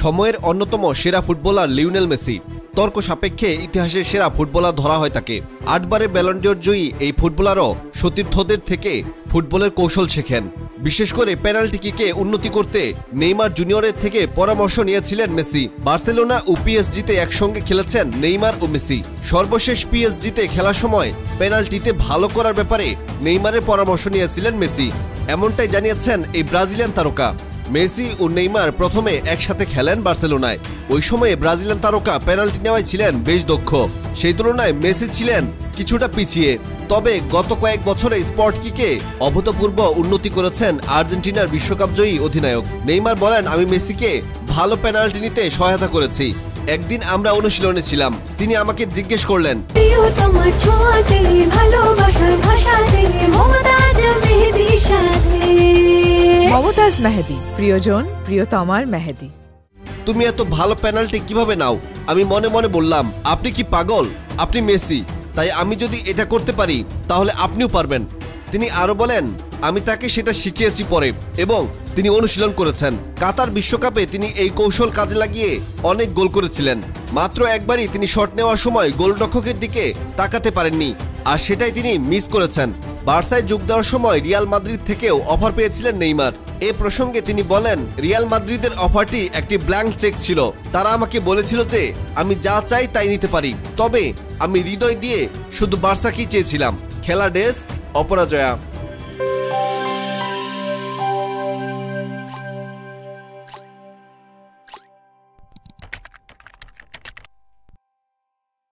সময়ের অন্যতম সেরা ফুটবলার লিওনেল মেসি তর্ক সাপেক্ষে ইতিহাসের সেরা ফুটবলার ধরা হয় তাকে। 8 বারে ব্যালন ডি'র জয়ী এই ফুটবলারও সতীর্থদের থেকে ফুটবলের কৌশল শেখেন। বিশেষ করে পেনাল্টি কিকে উন্নতি করতে নেইমার জুনিয়রের থেকে পরামর্শ নিয়েছিলেন মেসি। বার্সেলোনা ও পিএসজিতে একসঙ্গে খেলেছেন নেইমার ও মেসি। সর্বশেষ পিএসজিতে খেলার সময় পেনাল্টিতে ভালো করার ব্যাপারে নেইমারের পরামর্শ নিয়েছিলেন মেসি, এমনটাই জানিয়েছেন এই ব্রাজিলিয়ান তারকা। মেসি ও নেইমার প্রথমে একসাথে খেলেন বার্সেলোনায়। ওই সময়ে ব্রাজিলিয়ান তারকা পেনাল্টি নেওয়ায় ছিলেন বেশ দক্ষ, সেই তুলনায় মেসি ছিলেন কিছুটা পিছিয়ে। তবে গত কয়েক বছরে স্পট কিকে অভূতপূর্ব উন্নতি করেছেন আর্জেন্টিনার বিশ্বকাপ জয়ী অধিনায়ক। নেইমার বলেন, আমি মেসিকে ভালো পেনাল্টি নিতে সহায়তা করেছি। একদিন আমরা অনুশীলনে ছিলাম, তিনি আমাকে জিজ্ঞেস করলেন, মমতাজ মেহেদি, প্রিয়জন প্রিয়তমার মেহেদি, তুমি এত ভালো পেনাল্টি কিভাবে নাও? আমি মনে মনে বললাম, আপনি কি পাগল? আপনি মেসি, তাই আমি যদি এটা করতে পারি তাহলে আপনিও পারবেন। তিনি আরো বলেন, আমি তাকে সেটা শিখিয়েছি পরে এবং তিনি অনুশীলন করেছেন। কাতার বিশ্বকাপে তিনি এই কৌশল কাজে লাগিয়ে অনেক গোল করেছিলেন। মাত্র একবারই তিনি শট নেওয়ার সময় গোলরক্ষকের দিকে তাকাতে পারেননি, আর সেটাই তিনি মিস করেছেন। বার্সায় যোগ দেওয়ার সময় রিয়াল মাদ্রিদ থেকেও অফার পেয়েছিলেন নেইমার। এ প্রসঙ্গে তিনি বলেন, রিয়াল মাদ্রিদের অফারটি একটি ব্ল্যাঙ্ক চেক ছিল। তারা আমাকে বলেছিল যে আমি যা চাই তাই নিতে পারি, তবে আমি হৃদয় দিয়ে শুধু বার্সাকেই চেয়েছিলাম। খেলা ডেস্ক, অপরাজয়া।